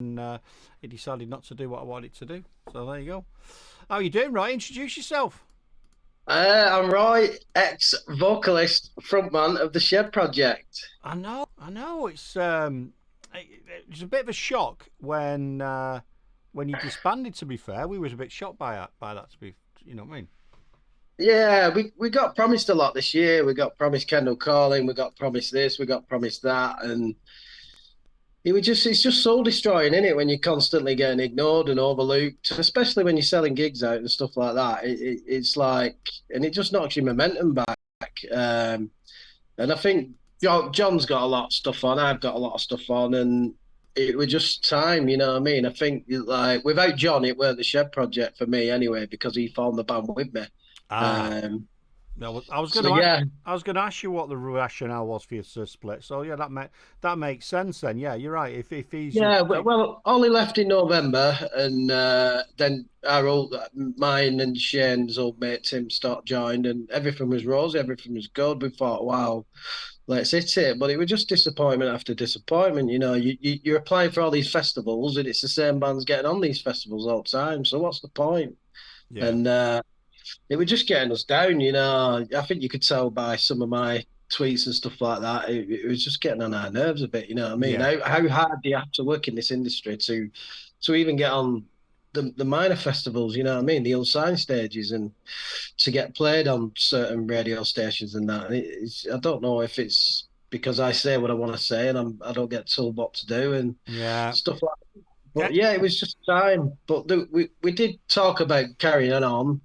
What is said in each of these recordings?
it decided not to do what I wanted it to do. So there you go. How are you doing, Roy? Introduce yourself. I'm Roy, ex-vocalist, frontman of the Shed Project. I know. It's a bit of a shock when you disbanded. To be fair, we was a bit shocked by that. To be, you know what I mean? Yeah, we got promised a lot this year. We got promised Kendall Calling, we got promised this, we got promised that, and it's just soul destroying, isn't it? When you're constantly getting ignored and overlooked, especially when you're selling gigs out and stuff like that. It's like, and it just knocks your momentum back. Um, and I think John's got a lot of stuff on. I've got a lot of stuff on, and it was just time. You know what I mean? I think like without John, it weren't the Shed Project for me anyway because he formed the band with me. Ah, Um, no, so yeah, I was going to ask you what the rationale was for your split. So yeah, that makes sense then. Yeah, you're right. If he's your, yeah. Well, Ollie left in November, and then mine and Shane's old mate Tim Stott joined, and everything was rosy, everything was good. We thought, wow, let's hit it. But it was just disappointment after disappointment. You know, you're applying for all these festivals, and it's the same bands getting on these festivals all the time. So what's the point? yeah, And it was just getting us down. You know, I think you could tell by some of my tweets and stuff like that. It was just getting on our nerves a bit. You know what I mean? yeah. How hard do you have to work in this industry to even get on the minor festivals? You know what I mean? The unsigned stages and to get played on certain radio stations and that. And I don't know if it's because I say what I want to say and I don't get told what to do and Yeah. stuff like. Yeah. But yeah, it was just time. But we did talk about carrying on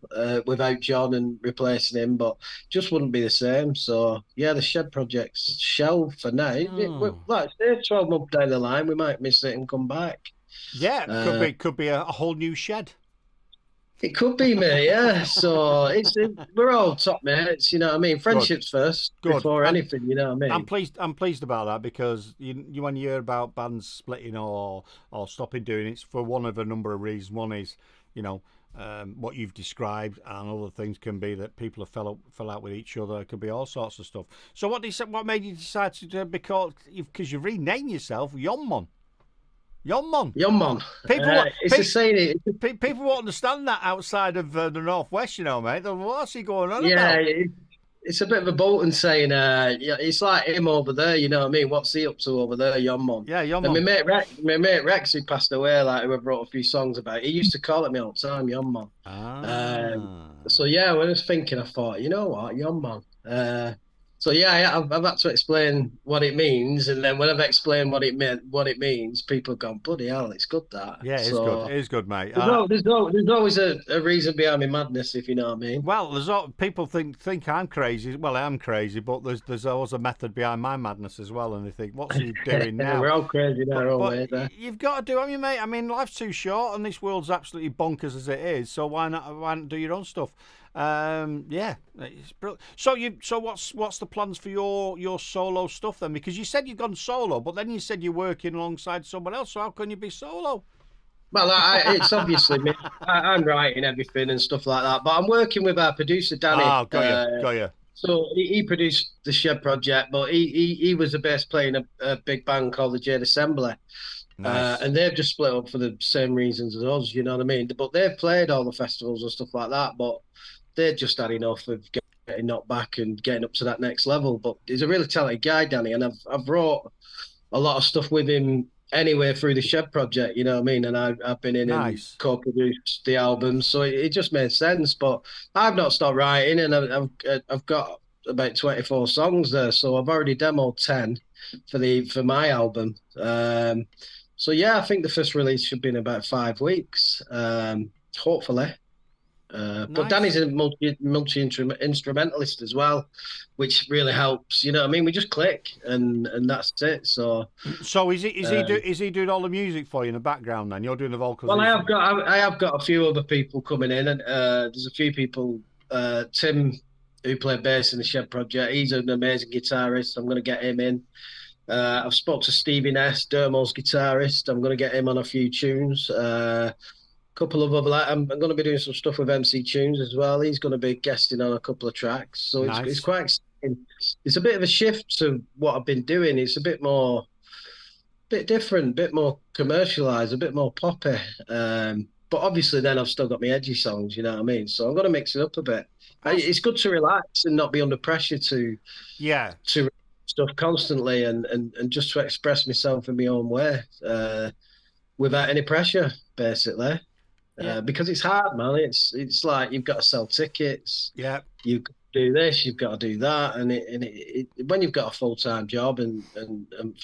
without John and replacing him, but just wouldn't be the same. So yeah, the Shed Project's shelved for now. Oh. Like I say, 12 months down the line, we might miss it and come back. Yeah, Uh, could be a whole new shed. it could be me, yeah. So we're all top mates, you know what I mean? Good, Friendships first good. before anything, you know what I mean? I'm pleased about that because you when you hear about bands splitting or stopping doing it, it's for one of a number of reasons. One is, you know, what you've described, and other things can be that people have fell out with each other. It could be all sorts of stuff. So what made you decide to be called? Because you renamed yourself Yon Mon. Yon Mon. Yon Mon. People what It's a saying. people won't understand that outside of the northwest, you know, mate. What's he going on Yeah, about? it's a bit of a Bolton saying, yeah, it's like him over there, you know what I mean? What's he up to over there, Yon Mon? Yeah, Yon And Mon. My mate Rex, who passed away, like who I wrote a few songs about, he used to call it me all the time, Yon Mon. So Ah. yeah, when I was thinking, I thought, you know what, Yon Mon. So yeah, I've had to explain what it means, and then when I've explained what it means, people have gone, bloody hell, it's good that. Yeah, it is good. It So is good, mate. there's always a reason behind my madness, if you know what I mean. Well, people think I'm crazy. Well, I am crazy, but there's always a method behind my madness as well, and they think, what's he doing now? We're all crazy in our own But way there. you've got to do, I mean, mate. I mean, life's too short, and this world's absolutely bonkers as it is. So why not do your own stuff? Yeah, it's brilliant. So what's the plans for your solo stuff then? Because you said you've gone solo, but then you said you're working alongside someone else. So how can you be solo? Well, it's obviously me. I'm writing everything and stuff like that, but I'm working with our producer Danny. Ah, got you. So he produced the Shed Project, but he was the bass player in a big band called the Jade Assembly, Nice, and they've just split up for the same reasons as us. You know what I mean? But they've played all the festivals and stuff like that, but they just had enough of getting knocked back and getting up to that next level. But he's a really talented guy, Danny, and I've wrote a lot of stuff with him anyway through the Shed Project, you know what I mean? And I've been in and nice. co-produced the album, so it just made sense. But I've not stopped writing, and I've got about 24 songs there, so I've already demoed 10 for my album. So yeah, I think the first release should be in about 5 weeks, hopefully. But Danny's Nice. a multi instrumentalist as well, which really helps. You know what I mean? We just click and that's it. So So uh, is he doing all the music for you in the background then? You're doing the vocals. well, I have got a few other people coming in, and there's a few people. Tim, who played bass in the Shed Project, he's an amazing guitarist. I'm going to get him in. I've spoke to Stevie Ness, Dermo's guitarist. I'm going to get him on a few tunes. Couple of other, like, I'm going to be doing some stuff with MC Tunes as well. He's going to be guesting on a couple of tracks, so it's Nice. quite exciting. It's a bit of a shift to what I've been doing. It's a bit different, bit more commercialized, a bit more poppy. But obviously, then I've still got my edgy songs. You know what I mean? So I'm going to mix it up a bit. It's good to relax and not be under pressure Yeah, to stuff constantly, and just to express myself in my own way, without any pressure, basically. yeah, Because it's hard, man. It's like you've got to sell tickets, yeah. you've got to do this, you've got to do that, and when you've got a full-time job and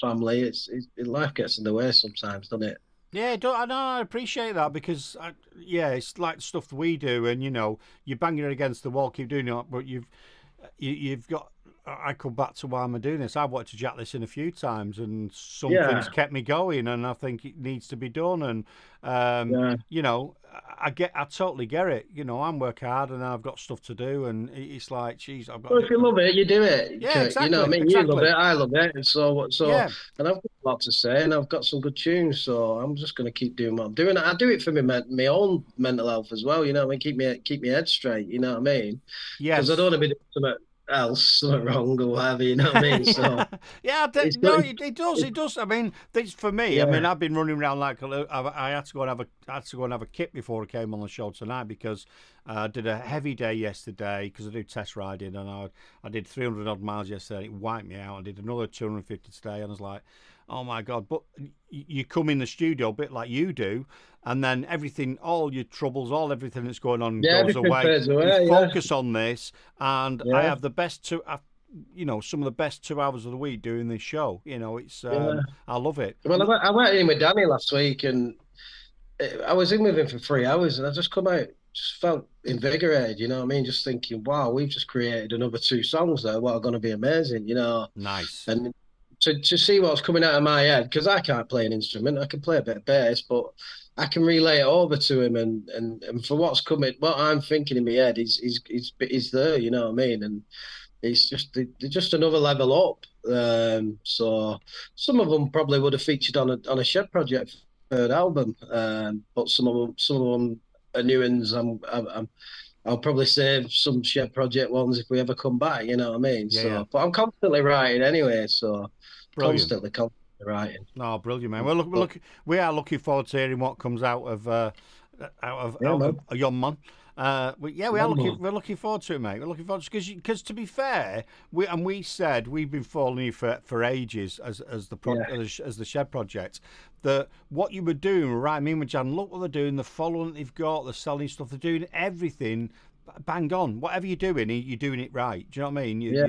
family, life gets in the way sometimes, doesn't it? Yeah, I know. I appreciate that because, yeah, it's like stuff that we do, and you're banging it against the wall, keep doing it, but you've got. I come back to why am I doing this? I've wanted to jack this in a few times, and something's Yeah, kept me going, and I think it needs to be done. And yeah. I totally get it. I'm working hard, and I've got stuff to do, and it's like, geez, I've got Well, to if you do. love it, you do it. Yeah, You know what exactly, I mean? You love exactly. it, I love it, and Yeah, and I've got a lot to say, and I've got some good tunes, so I'm just going to keep doing what I'm doing. I do it for my own mental health as well. You know what I mean? Keep me head straight. You know what I mean? Because I don't yes. want to be doing something wrong or whatever. You know what I mean? So Yeah, yeah. it's No, not. it does. It does. I mean, this for me. I mean, Yeah, I've been running around like I had to go and have a kit before I came on the show tonight because I did a heavy day yesterday because I do test riding and I did 300 odd miles yesterday. And it wiped me out. I did another 250 today, and I was like, oh my god! But you come in the studio a bit like you do, and then all your troubles, everything that's going on yeah. goes Everything away. fades You away. Yeah, focus on this, and I yeah, have the best two. Some of the best 2 hours of the week doing this show. It's yeah. I love it. Well, I went in with Danny last week, and I was in with him for 3 hours, and I just come out, just felt invigorated. You know what I mean? Just thinking, wow, we've just created another two songs there. What are going to be amazing, you know? Nice. And to see what's coming out of my head, because I can't play an instrument, I can play a bit of bass, but I can relay it over to him, and for what's coming, what I'm thinking in my head is there. You know what I mean? And it's they're just another level up. So some of them probably would have featured on a Shed Project third album, but some of them are new ones. I'll probably save some Shed Project ones if we ever come back. You know what I mean? Yeah, yeah. So, but I'm constantly writing anyway. So Brilliant. constantly writing. No, brilliant, man. But We are looking forward to hearing what comes yeah, out man. of Yon Mon. We are One looking. more. We're looking forward to it, mate. We're looking forward to because to be fair, we said we've been following you for ages Yeah, as the Shed Project. That what you were doing, right? Me and Jan, look what they're doing. The following that they've got, they're selling stuff. They're doing everything bang on. Whatever you're doing, you're doing it right. Do you know what I mean? yeah,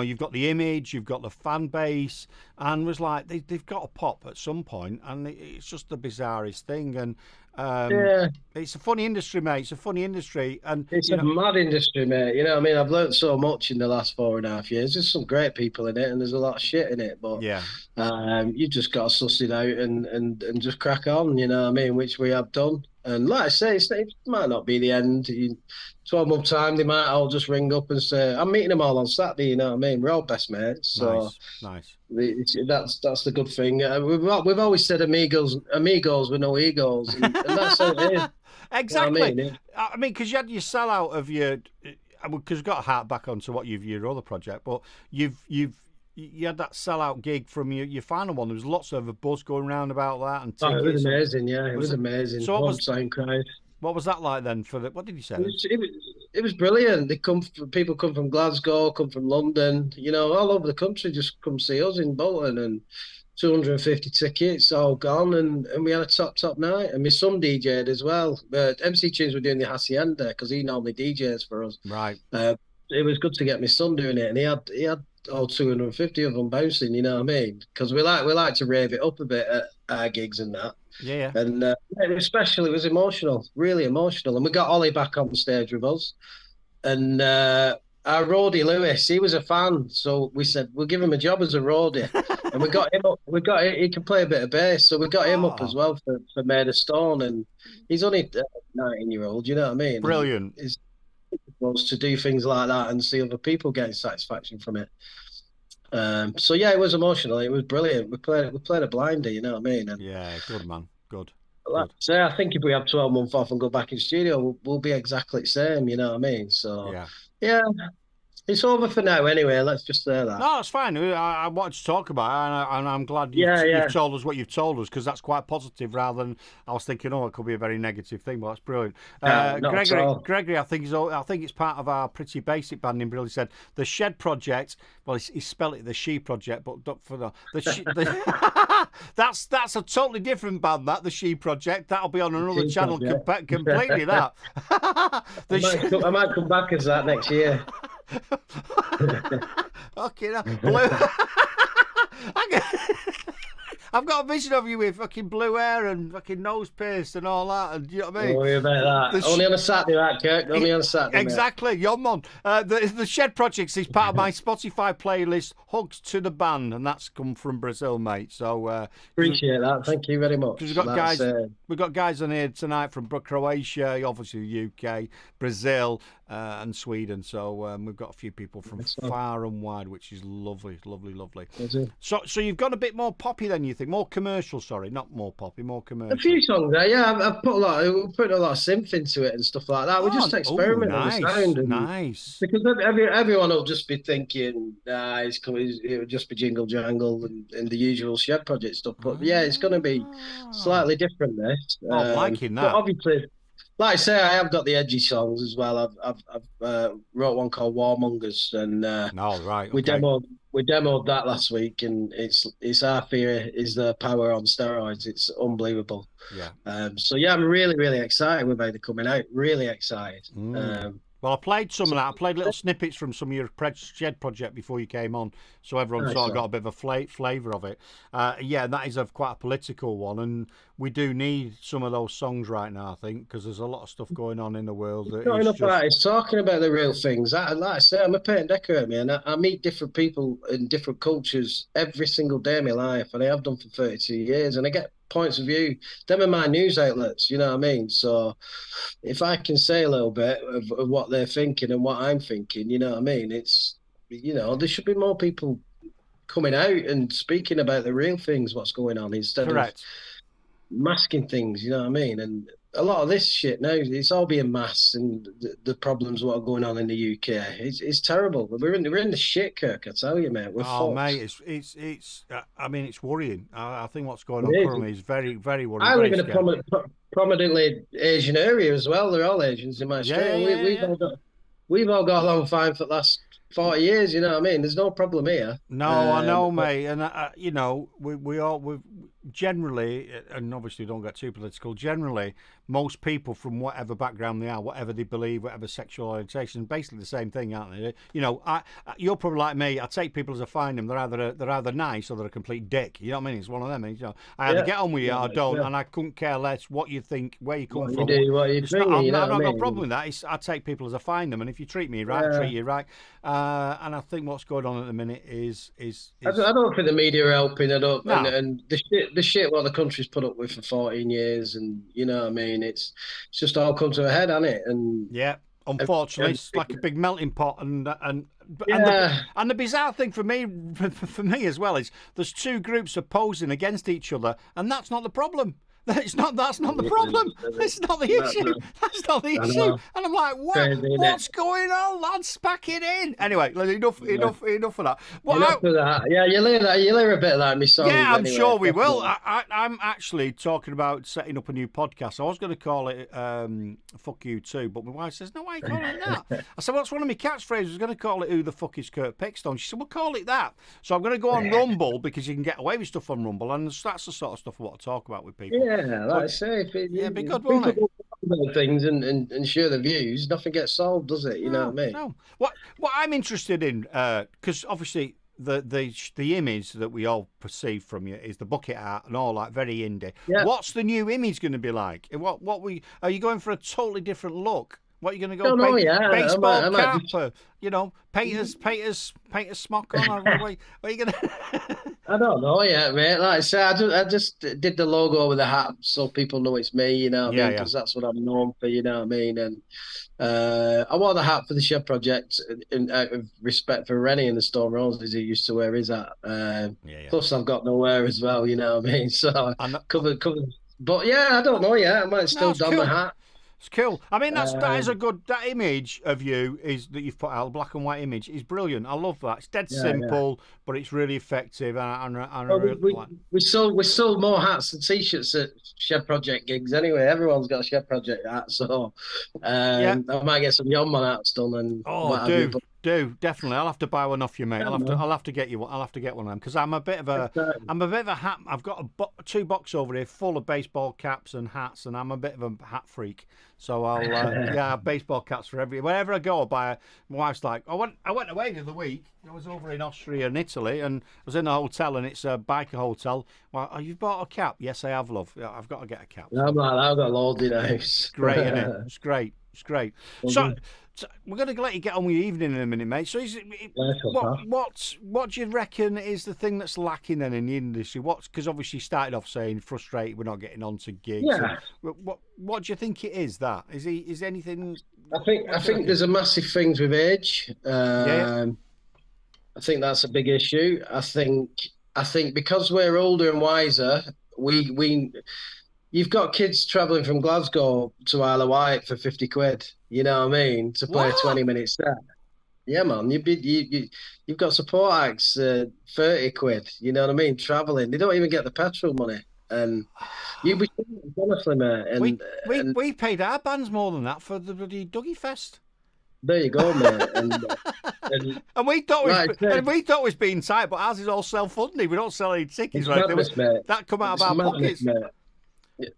You've got the image, you've got the fan base, and was like they've got to pop at some point, and it's just the bizarrest thing. And yeah. it's a funny industry, mate. It's a funny industry, and It's a mad industry, mate. You know what I mean? I've learned so much in the last 4.5 years. There's some great people in it, and there's a lot of shit in it. But yeah, you just got to suss it out and just crack on. You know what I mean? Which we have done. And like I say, it might not be the end. 12 month time, they might all just ring up and say, "I'm meeting them all on Saturday." You know what I mean? We're all best mates, so nice, nice. that's the good thing. We've always said amigos with no egos, and that's how it is. You know what I Exactly. mean? I mean, because you had your sellout of your, because you've got to hark back onto what your other project, but you had that sellout gig from your final one. There was lots of a buzz going around about that and Oh, it was tickets. And amazing. Yeah, it was was it? amazing. So Home sign crowd. what was that like then? What did you say It then? was, it was, it was brilliant. People come from Glasgow, come from London, all over the country, just come see us in Bolton, and 250 tickets all gone, and we had a top night. And my son DJ'd as well. But MC Tunes were doing the Hacienda because he normally DJs for us. Right. Uh, it was good to get my son doing it, and he had all 250 of them bouncing. You know what I mean? Because we like to rave it up a bit at our gigs and that. Yeah, yeah. And it was special. It was emotional, really emotional. And we got Olli back on stage with us. And our roadie Lewis, he was a fan, so we said we'll give him a job as a roadie. And we got him up. He can play a bit of bass, so we got him up as Oh, well for Made of Stone. And he's only 19-year-old, you know what I mean? And brilliant. it's supposed to do things like that and see other people getting satisfaction from it. So yeah, it was emotional. It was brilliant. We played a blinder, you know what I mean? And Yeah, good man. Good, like good. I say, I think if we have 12 months off and go back in studio, we'll be exactly the same, you know what I mean? So Yeah. yeah, It's over for now anyway. Let's just say that. No, that's fine. I wanted to talk about it, and I'm glad Yeah, yeah. you've told us what you've told us, because that's quite positive rather than I was thinking, oh, it could be a very negative thing, but that's brilliant. No, not at all. Gregory, I think it's part of our pretty basic banding. Really said the Shed Project. Well, he spelled it the She Project, but for that's a totally different band. That the She Project. That'll be on another channel completely. That I might come back as that next year. Okay, I've got a vision of you with fucking blue hair and fucking nose pierced and all that, and you know what I mean? Don't worry about that. Only on a Saturday, right, Kirk? Only on a Saturday. Exactly, Yon Mon. The Shed Project is part of my Spotify playlist, Hugs to the Band, and that's come from Brazil, mate. So appreciate that. Thank you very much. We've got guys on here tonight from Croatia, obviously the UK, Brazil, and Sweden. So we've got a few people from far and wide, which is lovely, lovely, lovely. So you've got a bit more poppy than you think, more commercial. Sorry, not more poppy, more commercial. A few songs there, yeah. I've put a lot of synth into it and stuff like that. We just experiment with the sound. Nice. Because everyone will just be thinking, it'll just be jingle jangle and the usual Shed Project stuff. But yeah, it's going to be slightly different. This. I'm liking that. But obviously, like I say, I have got the edgy songs as well. I've wrote one called Warmongers, and we demoed that last week, and it's Our Fear is the Power on steroids. It's unbelievable. Yeah. So yeah, I'm really, really excited with how they're coming out. Really excited. Well, I played some of that. I played little snippets from some of your Shed Project before you came on, so everyone sort of got a bit of a flavour of it. Yeah, that is quite a political one, and we do need some of those songs right now, I think, because there's a lot of stuff going on in the world. Not enough artists talking about the real things. Like I say, I'm a paint and decorator, man. I meet different people in different cultures every single day of my life, and I have done for 32 years, and I get points of view. Them are my news outlets, you know what I mean? So if I can say a little bit of what they're thinking and what I'm thinking, you know what I mean? It's, there should be more people coming out and speaking about the real things, what's going on, instead of masking things, you know what I mean? And a lot of this shit now, it's all being masked, and the problems what are going on in the UK, it's terrible. We're in the shit, Kirk, I tell you, mate. We're fucked. Mate, it's I mean, it's worrying. I think what's going on currently is very, very worrying. I live in a prominently Asian area as well. They're all Asians in my street. We've all got along fine for the last 40 years, you know what I mean? There's no problem here. No, I know, mate. And, we generally, and obviously don't get too political, generally, most people from whatever background they are, whatever they believe, whatever sexual orientation, basically the same thing, aren't they? You're probably like me. I take people as I find them. They're either nice or they're a complete dick. You know what I mean? It's one of them. I either get on with you or I don't, and I couldn't care less what you think, where you come from. I've not got a problem with that. I take people as I find them, and if you treat me right, I treat you right. And I think what's going on at the minute is I don't think the media are helping it up, and the shit what the country's put up with for 14 years, and you know what I mean, it's just all come to a head, hasn't it? And yeah, unfortunately, it's like a big melting pot, and the bizarre thing for me as well is there's two groups opposing against each other, and that's not the problem. That's not the problem. It's not the issue. That's not the issue. And I'm like, what's going on, lads? Pack it in. Anyway, enough of that. Enough of that. Yeah, you'll hear a bit of that in my song. Yeah, I'm sure we will. I'm actually talking about setting up a new podcast. I was going to call it Fuck You Too, but my wife says, no, why are you calling it that? I said, well, that's one of my catchphrases. I was going to call it Who the Fuck is Kurt Pickstone? She said, well, call it that. So I'm going to go on Rumble, because you can get away with stuff on Rumble, and that's the sort of stuff I want to talk about with people. Yeah, like I say, be good, won't it? About things and share the views, nothing gets solved, does it? You know what I mean? No. What I'm interested in, because obviously the image that we all perceive from you is the bucket art and all that, very indie. Yeah. What's the new image going to be like? Are you going for a totally different look? What are you going to go? Baseball cap, paint a smock on. What are you going to? I don't know yet, mate. Like I said, I just did the logo with the hat so people know it's me, you know what I mean? Because that's what I'm known for, you know what I mean? And I wore the hat for the Shed Project out of respect for Rennie and the Stone Roses, who used to wear his hat. Plus, I've got no hair as well, you know what I mean? So covered. But yeah, I don't know yet. I might still don the hat. It's cool. I mean, that is a Um, good. That image of you is that you've put out, the black and white image, is brilliant. I love that. It's dead yeah, yeah. simple, but it's really effective. I Well, really like. we sold more hats and t-shirts at Shed Project gigs anyway. Everyone's got a Shed Project hat, so Yeah. I might get some Yon Mon hats done and Oh, what have you. But do definitely. I'll have to buy one off you, mate. yeah, man, I'll have to get you one. I'll have to get one of them because exciting. I'm a bit of a hat. I've got two boxes over here full of baseball caps and hats, and I'm a bit of a hat freak. So I'll yeah, I have baseball caps for wherever I go. I buy. My wife's like, I went away the other week. I was over in Austria and Italy, and I was in a hotel, and it's a biker hotel. Well, oh, you've bought a cap? Yes, I have, love. Yeah, I've got to get a cap. I'm like, I've got loads in the house. Great, isn't it? It's great. It's great. Well, So, we're going to let you get on with your evening in a minute, mate. So, what do you reckon is the thing that's lacking then in the industry? Because obviously you started off saying frustrated we're not getting onto gigs. yeah, What do you think it is? That is anything? I think there's a massive things with age. Yeah. I think that's a big issue. I think because we're older and wiser, we you've got kids traveling from Glasgow to Isle of Wight for 50 quid. You know what I mean? To play a What? 20-minute set. Yeah, man. You've got support acts 30 quid. You know what I mean? Traveling. They don't even get the petrol money. And you'd be honestly, mate. And We paid our bands more than that for the bloody Dougie Fest. there you go, mate. And And we thought like I said, we thought it was being tight, but ours is all self-funding. We don't sell any tickets, it's right? madness, mate. That come out It's of our madness, pockets. mate.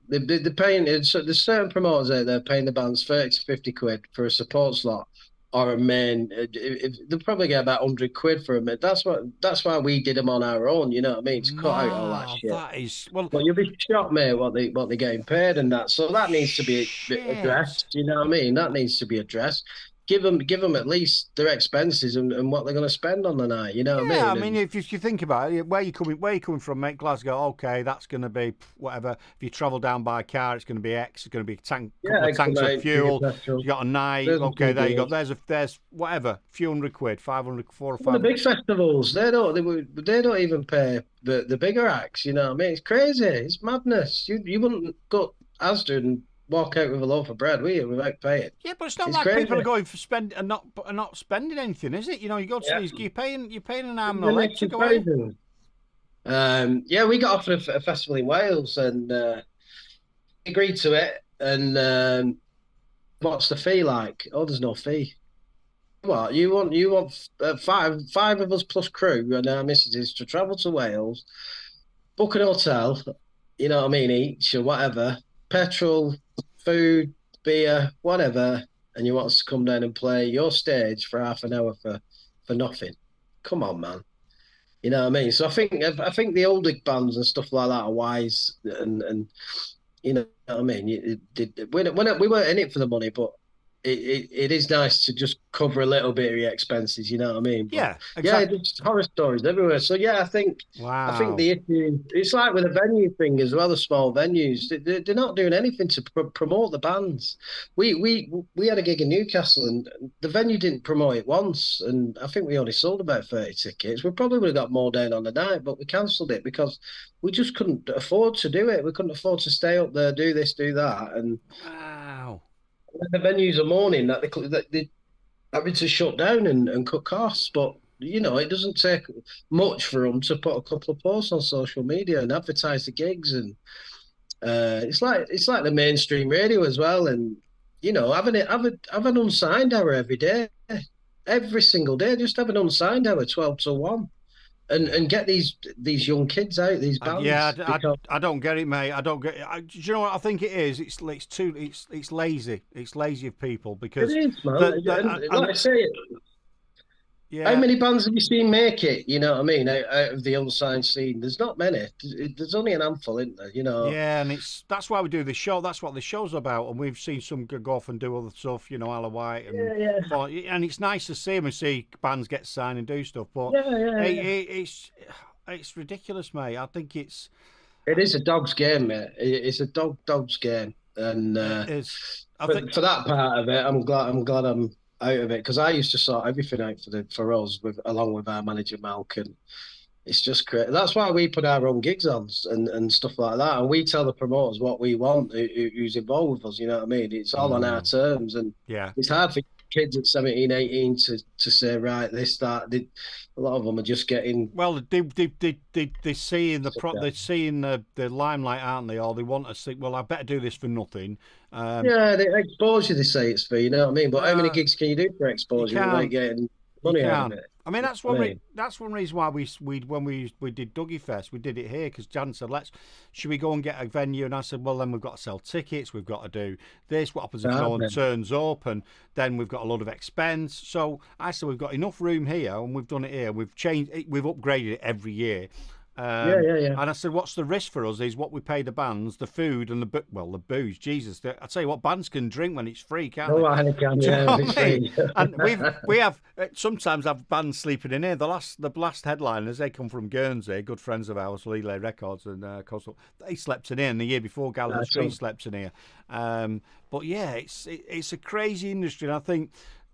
They're paying, so there's certain promoters out there paying the bands 30 to 50 quid for a support slot or a main. They'll probably get about 100 quid for a main. That's why we did them on our own, you know what I mean? To cut out all that No, shit. that is well. But you'll be shocked, mate, what they're getting paid and that. So that needs to be Shit. addressed, you know what I mean? That needs to be addressed. Give them at least their expenses and what they're going to spend on the night, you know what I mean? Yeah, I mean, if you think about it, where you coming from, mate? Glasgow, okay, that's going to be whatever. If you travel down by car, it's going to be X. It's going to be a couple of tanks of fuel. You got a night, okay, there you go. There's whatever, few hundred quid, 500, 400 or Some of 500. the big festivals, they don't even pay the bigger acts, you know what I mean? It's crazy. It's madness. You wouldn't go Asda and walk out with a loaf of bread, will you, without paying? Yeah, but it's not It's like crazy. people are going for spend and not spending anything, is it? You know, you go to Yeah. these, you're paying an arm and a The leg next to go out. comparison. Yeah, we got offered a festival in Wales and agreed to it. And what's the fee like? Oh, there's no fee. What you want five of us plus crew and our missus to travel to Wales, book an hotel, you know what I mean, each or whatever, petrol, food, beer, whatever, and you want us to come down and play your stage for half an hour for nothing. Come on, man. You know what I mean? So I think the older bands and stuff like that are wise and you know what I mean. We weren't in it for the money, but it is nice to just cover a little bit of your expenses. You know what I mean? But, Yeah, exactly. there's horror stories everywhere. So yeah, I think Wow. the issue it's like with the venue thing as well. The small venues, they're not doing anything to promote the bands. We had a gig in Newcastle and the venue didn't promote it once, and I think we only sold about 30 tickets. We probably would have got more down on the night, but we cancelled it because we just couldn't afford to do it. We couldn't afford to stay up there, do this, do that, and Wow. the venues are mourning that they having to shut down and cut costs. But you know, it doesn't take much for them to put a couple of posts on social media and advertise the gigs, and it's like the mainstream radio as well. And you know, have an unsigned hour every single day. Just have an unsigned hour, 12 to 1. And get these young kids out, these bands. I don't get it, mate. I don't get it. Do you know what I think it is? It's lazy. It's lazy of people because it is, man. Like I say, yeah. how many bands have you seen make it? You know what I mean? Out of the unsigned scene, there's not many. There's only an handful, isn't there? You know. Yeah, and that's why we do this show. That's what the show's about. And we've seen some go off and do other stuff, you know, Isle of Wight, and and it's nice to see them and see bands get signed and do stuff. But it's ridiculous, mate. I think it is a dog's game, mate. It's a dog's game, and for that part of it, I'm glad I'm out of it because I used to sort everything out for us along with our manager Malcolm. It's just great. That's why we put our own gigs on and stuff like that. And we tell the promoters what we want, who's involved with us, you know what I mean? It's all on our terms. And Yeah. it's hard for kids at 17, 18 to say, right, this, that. A lot of them are just getting. Well, they see in they're seeing the limelight, aren't they? Or they want to see. Well, I better do this for nothing. Yeah, the exposure they say it's for, you know what I mean? But how many Uh, gigs can you do for you exposure without can't. getting You money out of can't. it? I mean, You that's know what one. I mean? That's one reason why we when we did Dougie Fest, we did it here because Jan said, should we go and get a venue? And I said, well, then we've got to sell tickets. We've got to do this. What happens if no one turns up? And then we've got a lot of expense. So I said, we've got enough room here, and we've done it here. We've changed. We've upgraded it every year. Yeah. And I said, what's the risk for us is what we pay the bands, the food, and the booze. Jesus, I tell you what, bands can drink when it's free, can't they? Oh, I can, yeah, it's free. And we have sometimes have bands sleeping in here. The last headliners, they come from Guernsey, good friends of ours, Relay Records and Coastal. They slept in here, and the year before Gallows Street slept in here. But yeah, it's a crazy industry, and I think.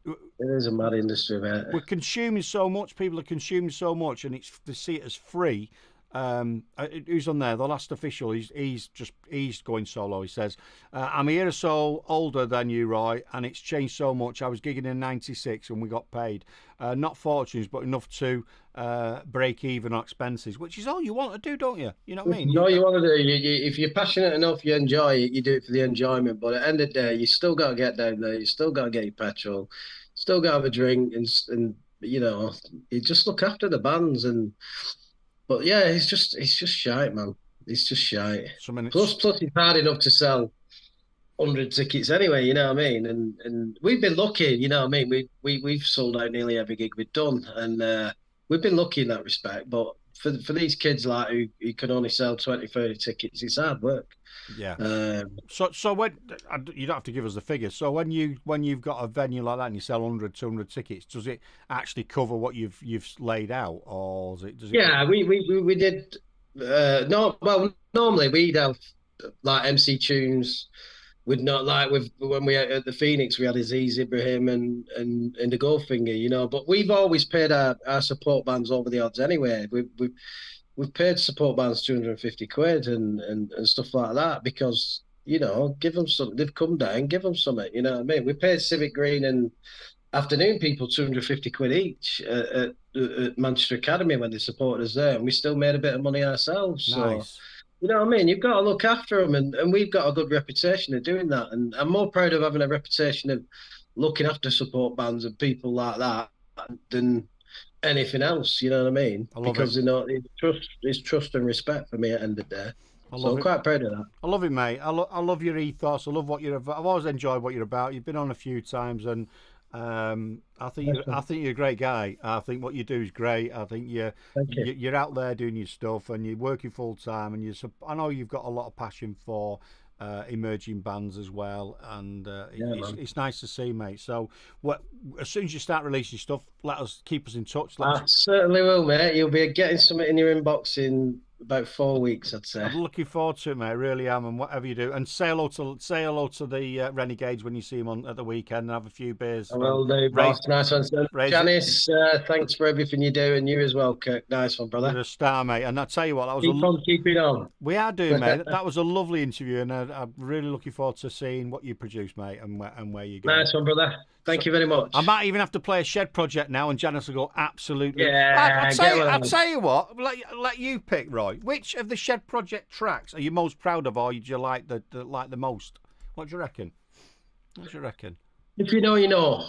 It is a mad industry, mate. We're consuming so much. People are consuming so much, and they see it as free. Who's on there? The last official. He's going solo. He says, "I'm a year or so older than you, Roy, and it's changed so much. I was gigging in '96, and we got paid, not fortunes, but enough to break even on expenses, which is all you want to do, don't you? You know what I mean? No, you want to do. If you're passionate enough, you enjoy it. You do it for the enjoyment. But at the end of the day, you still got to get down there. You still got to get your petrol. Still got to have a drink, and you know, you just look after the bands. But yeah, it's just shite, man. It's just shite. Plus, it's hard enough to sell 100 tickets anyway. You know what I mean? And we've been lucky. You know what I mean? We've sold out nearly every gig we've done, and we've been lucky in that respect. But for these kids like who can only sell 20, 30 tickets, it's hard work. Yeah. So when you don't have to give us the figures. So when you've got a venue like that and you sell 100, 200 tickets, does it actually cover what you've laid out, or does it? Yeah, we did. No, well, normally we'd have like MC tunes. We'd not like when we at the Phoenix, we had Aziz Ibrahim and the Goldfinger, you know. But we've always paid our support bands over the odds anyway. We've paid support bands 250 quid and stuff like that because, you know, give them something. They've come down, give them something, you know what I mean? We paid Civic Green and Afternoon people 250 quid each at Manchester Academy when they supported us there, and we still made a bit of money ourselves. Nice. So, you know what I mean? You've got to look after them, and we've got a good reputation of doing that. And I'm more proud of having a reputation of looking after support bands and people like that than anything else, you know what I mean? Because you know, it's trust and respect for me at the end of the day. So I'm quite proud of that. I love it, mate. I love your ethos. I love what you're about. I've always enjoyed what you're about. You've been on a few times, and I think you're a great guy. I think what you do is great. I think you're out there doing your stuff, and you're working full time, and I know you've got a lot of passion for emerging bands as well, and it's nice to see, mate. So, as soon as you start releasing stuff, keep us in touch. I certainly will, mate. You'll be getting something in your inbox in about 4 weeks, I'd say. I'm looking forward to it, mate. I really am, and whatever you do, and say hello to the Renegades when you see them at the weekend, and have a few beers. I will do, boss. Nice one, son. Janice, thanks for everything you do, and you as well, Kirk. Nice one, brother. You're a star, mate. And I tell you what, that was keeping on. We are doing, mate. That was a lovely interview, and I'm really looking forward to seeing what you produce, mate, and where you go. Nice one, brother. Thank you very much. I might even have to play a Shed Project now, and Janice will go absolutely. Yeah, I'll tell you what. Let you pick, Roy. Which of the Shed Project tracks are you most proud of, or do you like the most? What do you reckon? If you know, you know.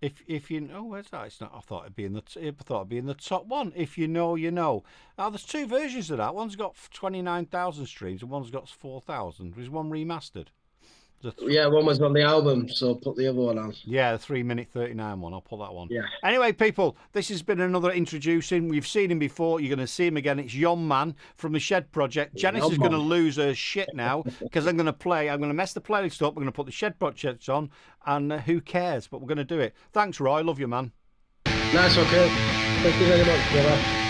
If you know, where's that? It's not. I thought it'd be in the top one. If you know, you know. Now there's two versions of that. One's got 29,000 streams, and one's got 4,000. There's one remastered. Yeah, one was on the album, so put the other one on. Yeah, the 3-minute 39 one. I'll put that one. Yeah. Anyway, people, this has been another introducing. We've seen him before. You're going to see him again. It's Yon Mon from the Shed Project. Janice is going to lose her shit now because I'm going to mess the playlist up. We're going to put the Shed Project on, and who cares? But we're going to do it. Thanks, Roy. Love you, man. Nice, okay. Thank you very much, brother.